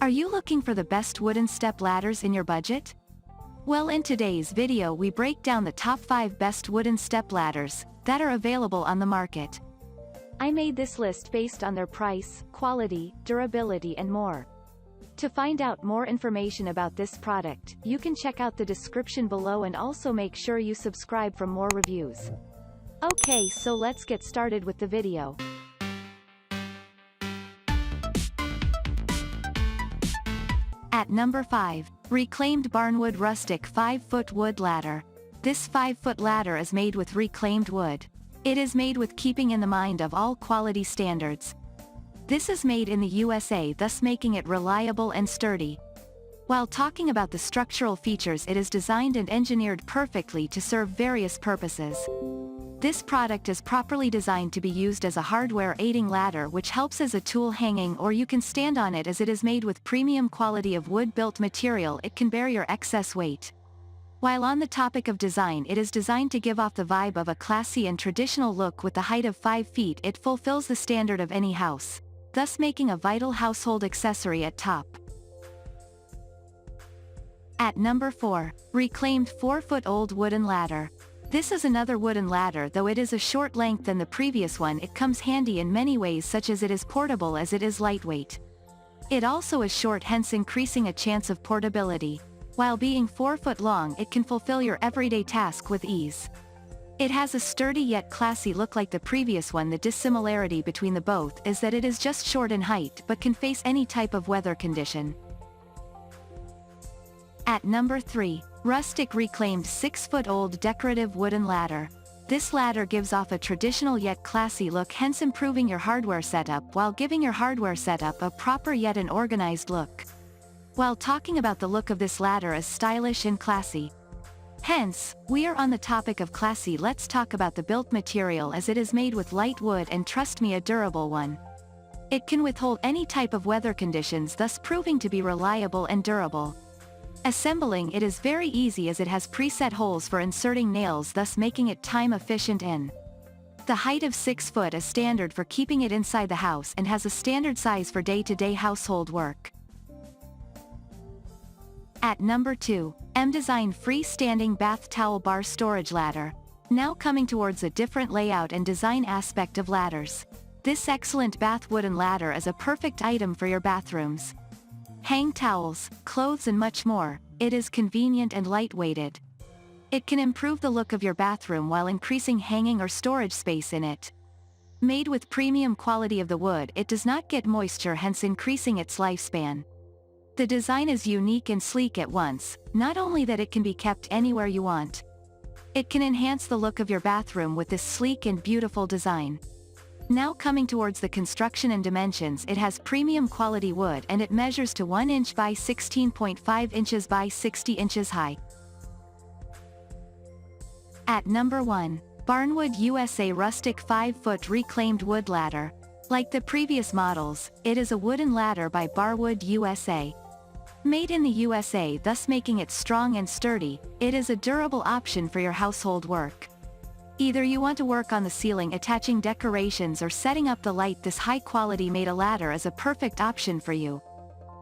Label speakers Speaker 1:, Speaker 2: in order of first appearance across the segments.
Speaker 1: Are you looking for the best wooden step ladders in your budget? Well, in today's video we break down the top 5 best wooden step ladders that are available on the market. I made this list based on their price, quality, durability and more. To find out more information about this product, you can check out the description below and also make sure you subscribe for more reviews. Okay, so let's get started with the video. At number 5, Reclaimed Barnwood Rustic 5-foot wood ladder. This 5-foot ladder is made with reclaimed wood. It is made with keeping in the mind of all quality standards. This is made in the USA, thus making it reliable and sturdy. While talking about the structural features, it is designed and engineered perfectly to serve various purposes. This product is properly designed to be used as a hardware aiding ladder, which helps as a tool hanging, or you can stand on it, as it is made with premium quality of wood-built material. It can bear your excess weight. While on the topic of design, it is designed to give off the vibe of a classy and traditional look. With the height of 5 feet, it fulfills the standard of any house, thus making a vital household accessory at top. At number 4, Reclaimed 4-foot-old wooden ladder. This is another wooden ladder, though it is a short length than the previous one. It comes handy in many ways, such as it is portable as it is lightweight. It also is short, hence increasing a chance of portability. While being 4 foot long, it can fulfill your everyday task with ease. It has a sturdy yet classy look like the previous one. The dissimilarity between the both is that it is just short in height but can face any type of weather condition. At number 3, Rustic Reclaimed 6-foot-old decorative wooden ladder. This ladder gives off a traditional yet classy look, hence improving your hardware setup while giving your hardware setup a proper yet an organized look. While talking about the look of this ladder is stylish and classy. Hence, we are on the topic of classy, let's talk about the built material, as it is made with light wood and, trust me, a durable one. It can withhold any type of weather conditions, thus proving to be reliable and durable. Assembling it is very easy, as it has preset holes for inserting nails, thus making it time efficient. In the height of 6 foot is standard for keeping it inside the house and has a standard size for day-to-day household work. At number 2, mDesign Freestanding Bath Towel Bar Storage Ladder. Now coming towards a different layout and design aspect of ladders. This excellent bath wooden ladder is a perfect item for your bathrooms. Hang towels, clothes and much more. It is convenient and lightweighted. It can improve the look of your bathroom while increasing hanging or storage space in it. Made with premium quality of the wood, it does not get moisture, hence increasing its lifespan. The design is unique and sleek at once, not only that it can be kept anywhere you want. It can enhance the look of your bathroom with this sleek and beautiful design. Now coming towards the construction and dimensions, it has premium quality wood and it measures to 1 inch by 16.5 inches by 60 inches high. At number 1, Barnwood USA Rustic 5-foot Reclaimed Wood Ladder. Like the previous models, it is a wooden ladder by Barnwood USA. Made in the USA, thus making it strong and sturdy. It is a durable option for your household work. Either you want to work on the ceiling attaching decorations or setting up the light, this high-quality made ladder is a perfect option for you.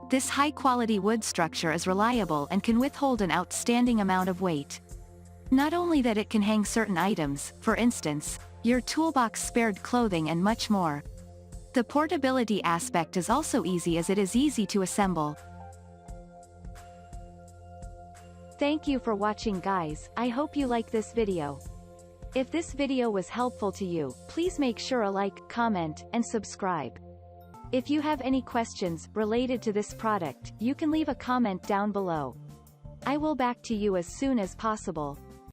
Speaker 1: This high-quality wood structure is reliable and can withhold an outstanding amount of weight. Not only that, it can hang certain items, for instance, your toolbox, spared clothing and much more. The portability aspect is also easy, as it is easy to assemble. Thank you for watching, guys. I hope you like this video. If this video was helpful to you, please make sure a like, comment, and subscribe. If you have any questions related to this product, you can leave a comment down below. I will back to you as soon as possible.